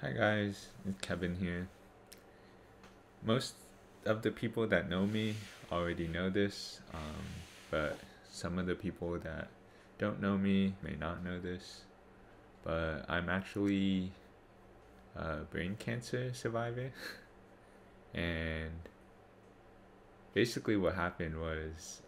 Hi guys, it's Kevin here. Most of the people that know me already know this, but some of the people that don't know me may not know this. But I'm actually a brain cancer survivor, and basically what happened was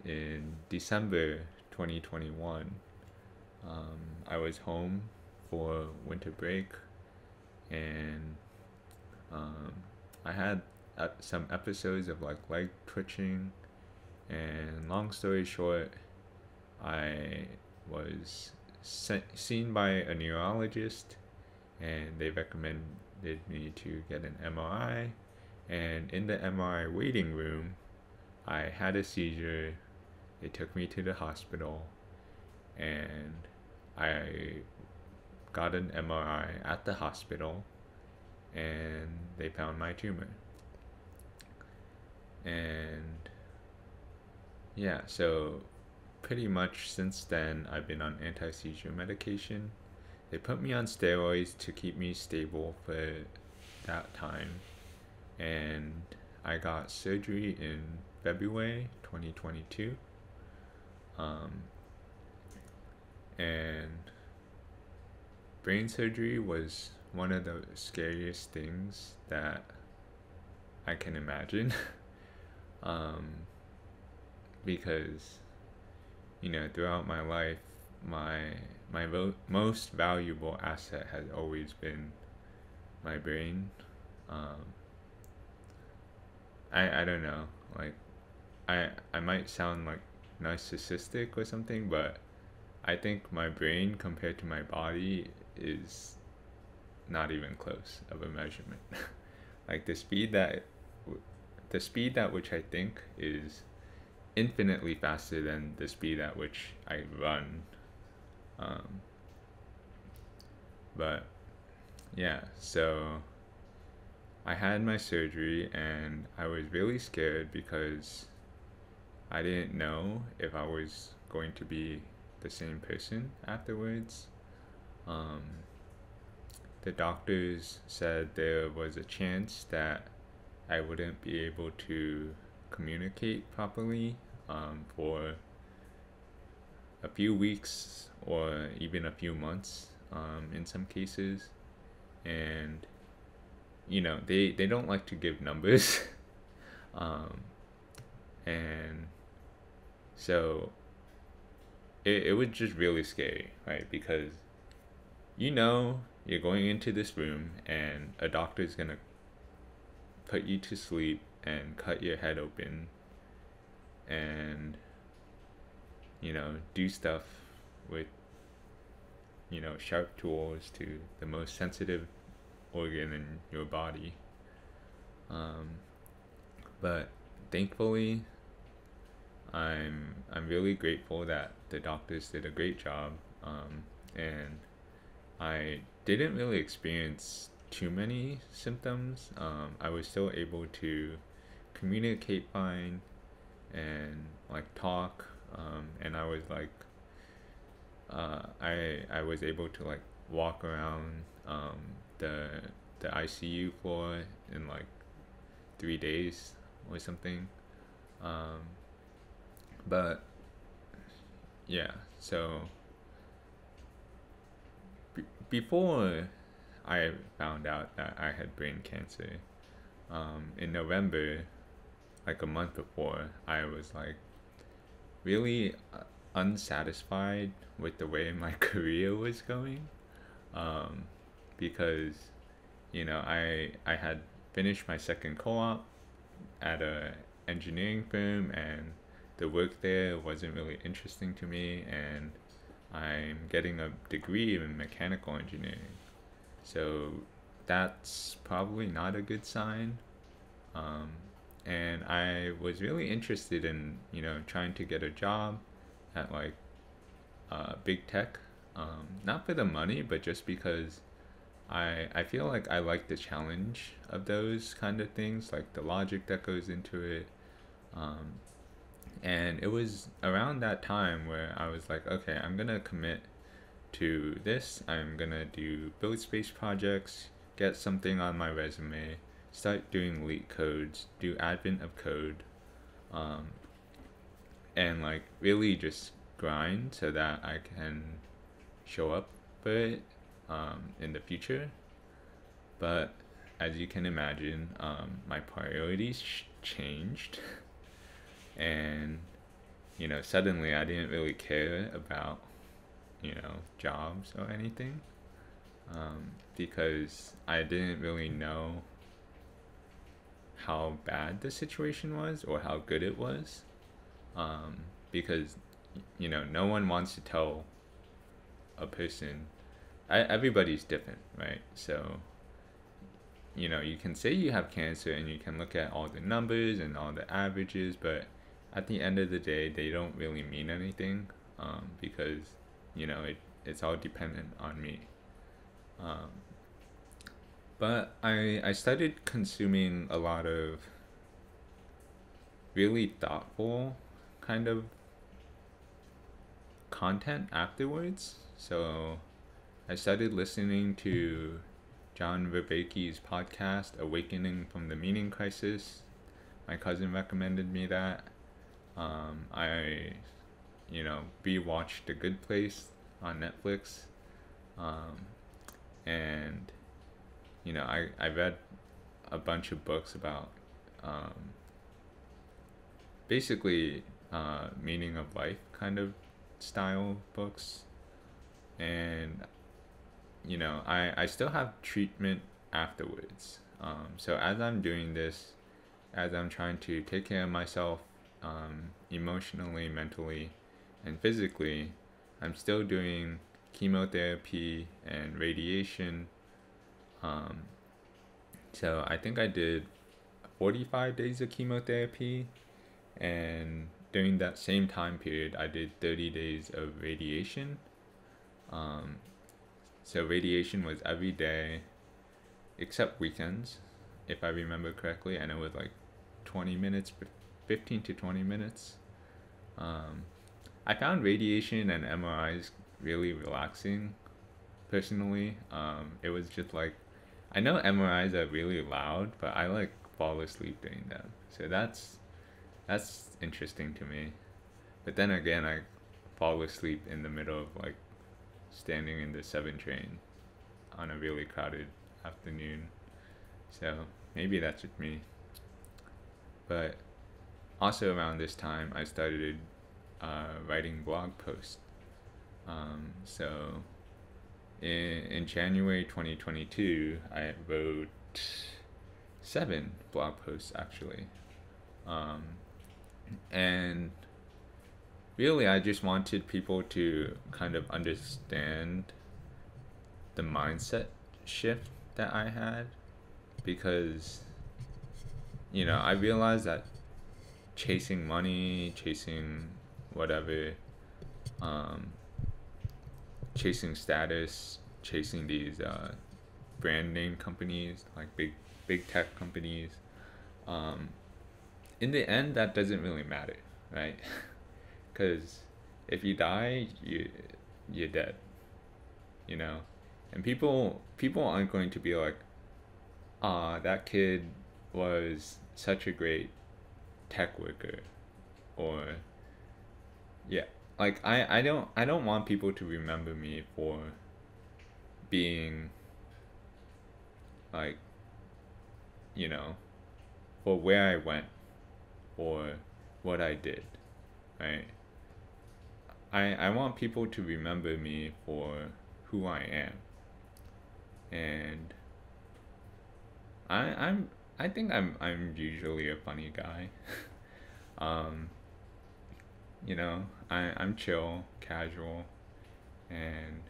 in December 2021, I was home for winter break and um, I had some episodes of like leg twitching, and long story short, I was seen by a neurologist, and they recommended me to get an MRI. And in the MRI waiting room, I had a seizure. They took me to the hospital, and I got an MRI at the hospital, and they found my tumor. And yeah, so pretty much since then, I've been on anti seizure medication. They put me on steroids to keep me stable for that time. And I got surgery in February 2022. Um, and brain surgery was one of the scariest things that I can imagine. um, because throughout my life, my most valuable asset has always been my brain. Um, I don't know, like I might sound like narcissistic or something, but I think my brain compared to my body is not even close of a measurement. Like the speed at which I think is infinitely faster than the speed at which I run. Um, but yeah, so I had my surgery and I was really scared because I didn't know if I was going to be the same person afterwards. Um, the doctors said there was a chance that I wouldn't be able to communicate properly for a few weeks or even a few months in some cases. And, they don't like to give numbers. um, and so it was just really scary, right? Because you're going into this room and a doctor's gonna put you to sleep and cut your head open and do stuff with sharp tools to the most sensitive organ in your body. um, but thankfully I'm really grateful that the doctors did a great job, and I didn't really experience too many symptoms. I was still able to communicate fine and like talk, and I was like, I was able to like walk around the ICU floor in like 3 days or something. Um, but yeah, so before I found out that I had brain cancer, in November, like a month before, I was like really unsatisfied with the way my career was going, um, because I had finished my second co-op at a engineering firm, and the work there wasn't really interesting to me, and I'm getting a degree in mechanical engineering. So that's probably not a good sign. Um, and I was really interested in, trying to get a job at like big tech. Not for the money, but just because I feel like I like the challenge of those kind of things, like the logic that goes into it. Um, and it was around that time where I was like, okay, I'm gonna commit to this, I'm gonna do build space projects, get something on my resume, start doing leak codes, do advent of code, um, and like really just grind so that I can show up for it in the future. But as you can imagine, my priorities changed, and suddenly I didn't really care about jobs or anything, because I didn't really know how bad the situation was or how good it was, because no one wants to tell a person. Everybody's different, right? So you can say you have cancer and you can look at all the numbers and all the averages, but at the end of the day, they don't really mean anything, because it's all dependent on me. Um, but I started consuming a lot of really thoughtful kind of content afterwards. So I started listening to John Vervaeke's podcast, Awakening from the Meaning Crisis. My cousin recommended me that. I, rewatched The Good Place on Netflix. Um, and, I read a bunch of books about um, basically meaning of life kind of style books. And I still have treatment afterwards. So as I'm doing this, as I'm trying to take care of myself, emotionally, mentally, and physically, I'm still doing chemotherapy and radiation. Um, so I think I did 45 days of chemotherapy, and during that same time period, I did 30 days of radiation. Um, so radiation was every day except weekends, if I remember correctly, and it was like 20 minutes, 15 to 20 minutes. Um, I found radiation and MRIs really relaxing, personally. It was just like, I know MRIs are really loud, but I like fall asleep during them. So that's interesting to me. But then again, I fall asleep in the middle of like standing in the 7 train on a really crowded afternoon. So maybe that's just me. But also around this time, I started writing blog posts. So in January 2022, I wrote 7 blog posts actually. Um, and really, I just wanted people to kind of understand the mindset shift that I had, because I realized that chasing money, chasing whatever, um, chasing status, chasing these brand name companies, like big tech companies, um, in the end, that doesn't really matter, right? Because if you die, you're dead, you know, and people aren't going to be like, ah, that kid was such a great tech worker, or yeah, like I don't want people to remember me for being like, you know, for where I went or what I did, right? I want people to remember me for who I am, and I think I'm usually a funny guy. um, I'm chill, casual, and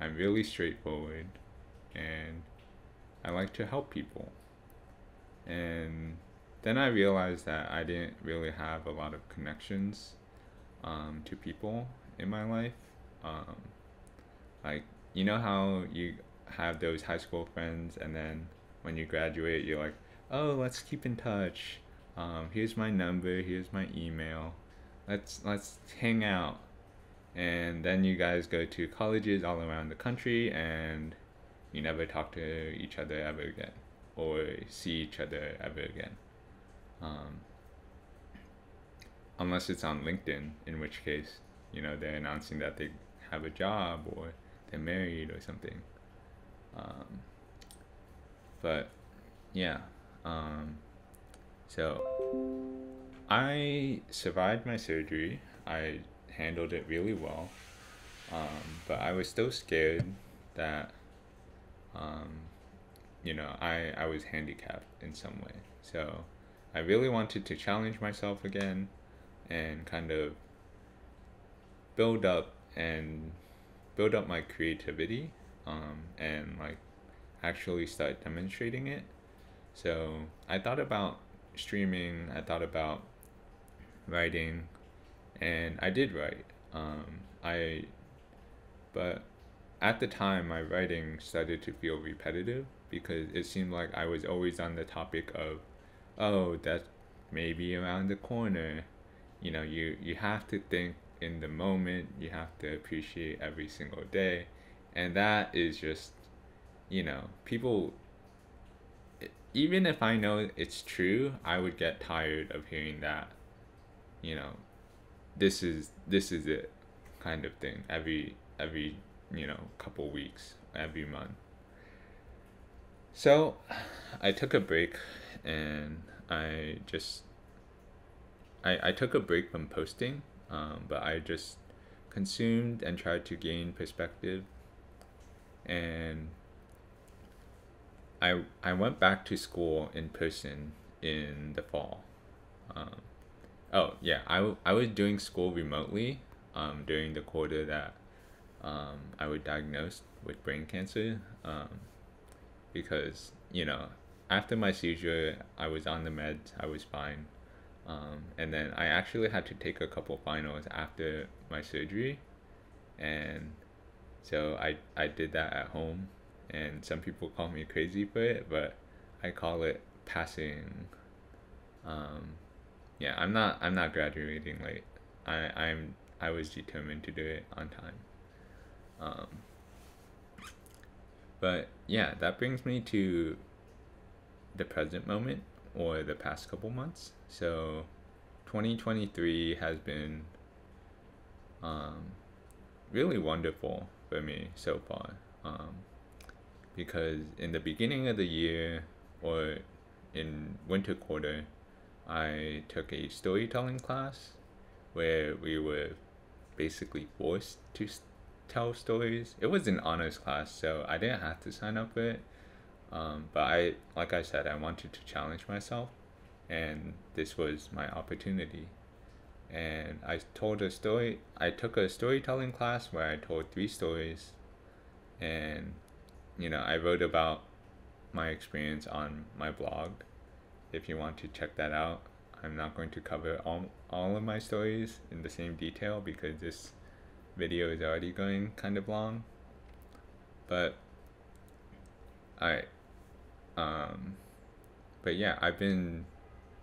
I'm really straightforward, and I like to help people. And then I realized that I didn't really have a lot of connections to people in my life. Um, like, you know how you have those high school friends, and then when you graduate, you're like, oh, let's keep in touch. Here's my number. Here's my email. Let's hang out. and then you guys go to colleges all around the country and you never talk to each other ever again or see each other ever again. Um, Unless it's on LinkedIn, in which case, they're announcing that they have a job or they're married or something. Um, but yeah, so I survived my surgery. I handled it really well, but I was still scared that um, I was handicapped in some way. So I really wanted to challenge myself again and kind of build up and build up my creativity, and like actually start demonstrating it. So I thought about streaming, I thought about writing, and I did write. I But at the time, my writing started to feel repetitive because it seemed like I was always on the topic of, oh, that's maybe around the corner. You have to think in the moment. You have to appreciate every single day, and that is just, people. Even if I know it's true, I would get tired of hearing that. You know, this is it, kind of thing. Every couple weeks, every month. So I took a break, and I took a break from posting, but I just consumed and tried to gain perspective. And I went back to school in person in the fall. Um, oh yeah, I was doing school remotely during the quarter that I was diagnosed with brain cancer, because after my seizure I was on the meds, I was fine, and then I actually had to take a couple finals after my surgery, and so I did that at home, and some people call me crazy for it, but I call it passing. Um, yeah, I'm not graduating late. I was determined to do it on time. Um, but yeah, that brings me to the present moment or the past couple months. So 2023 has been um, really wonderful for me so far, because in the beginning of the year, or in winter quarter, I took a storytelling class where we were basically forced to tell stories. It was an honors class, so I didn't have to sign up for it. But like I said, I wanted to challenge myself, and this was my opportunity. And I told a story. I took a storytelling class where I told 3 stories, and I wrote about my experience on my blog. If you want to check that out, I'm not going to cover all of my stories in the same detail because this video is already going kind of long. But I but yeah, I've been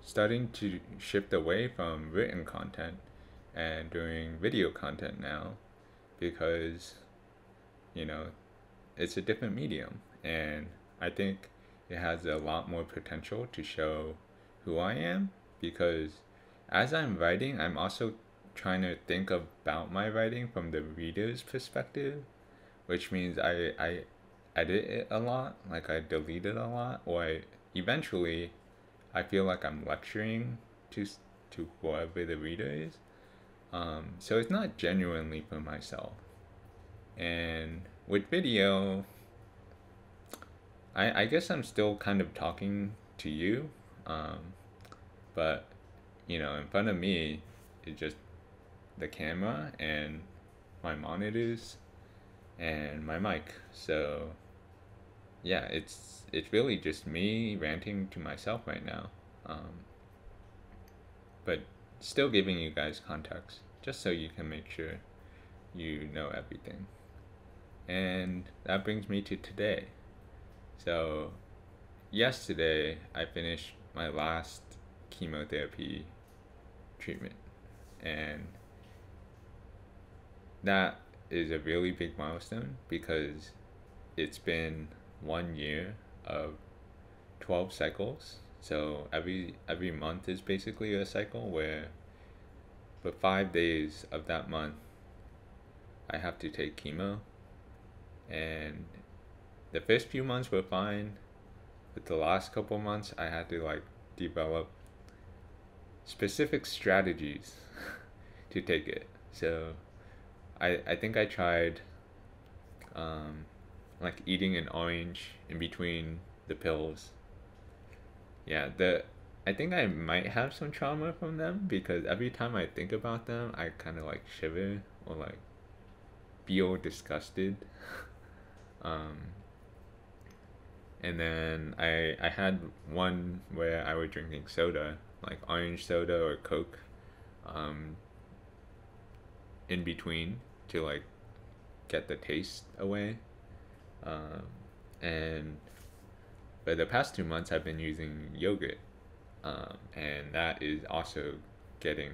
starting to shift away from written content and doing video content now because you know it's a different medium, and I think it has a lot more potential to show who I am, because as I'm writing, I'm also trying to think about my writing from the reader's perspective, which means I edit it a lot, like I delete it a lot, or eventually I feel like I'm lecturing to whoever the reader is. So it's not genuinely for myself. And with video, I guess I'm still kind of talking to you, but in front of me is just the camera and my monitors and my mic. So yeah, it's really just me ranting to myself right now, but still giving you guys context just so you can make sure you know everything. And that brings me to today. So yesterday I finished my last chemotherapy treatment, and that is a really big milestone because it's been 1 year of 12 cycles. So every month is basically a cycle where for 5 days of that month I have to take chemo, and the first few months were fine, but the last couple months I had to like develop specific strategies to take it. So I think I tried like eating an orange in between the pills. Yeah, the I think I might have some trauma from them because every time I think about them, I kind of like shiver or like feel disgusted. Um, and then I had one where I was drinking soda, like orange soda or Coke, um, in between to like get the taste away. Um, and for the past 2 months, I've been using yogurt, and that is also getting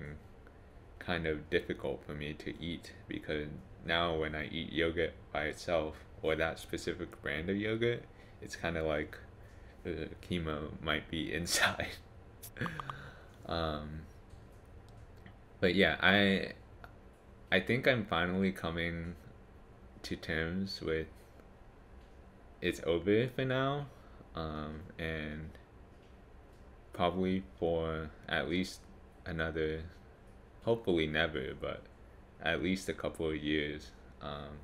kind of difficult for me to eat because now when I eat yogurt by itself or that specific brand of yogurt, it's kind of like the chemo might be inside. um, but yeah, I think I'm finally coming to terms with it's over for now, and probably for at least another, hopefully never, but at least a couple of years. Um,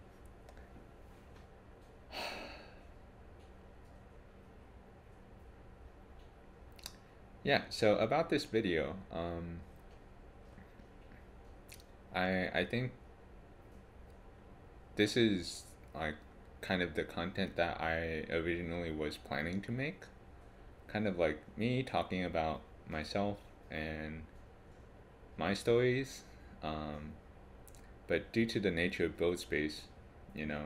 yeah, so about this video, I think this is like kind of the content that I originally was planning to make. Kind of like me talking about myself and my stories. Um, but due to the nature of Build Space, you know,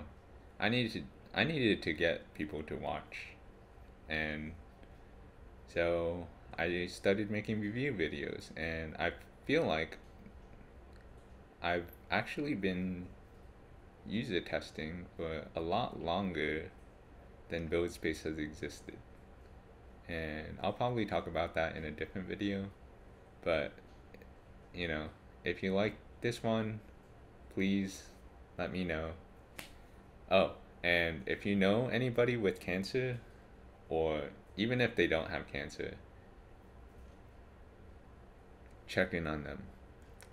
I needed to I needed to get people to watch, and so I started making review videos, and I feel like I've actually been user testing for a lot longer than Build Space has existed. And I'll probably talk about that in a different video, but you know, if you like this one, please let me know. Oh, and if you know anybody with cancer, or even if they don't have cancer, check in on them.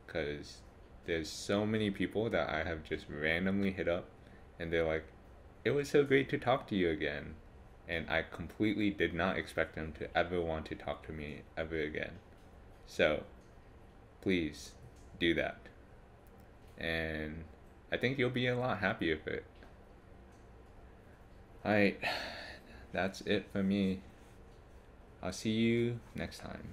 Because there's so many people that I have just randomly hit up, and they're like, it was so great to talk to you again. And I completely did not expect them to ever want to talk to me ever again. So, please do that. And I think you'll be a lot happier for it. Alright, that's it for me. I'll see you next time.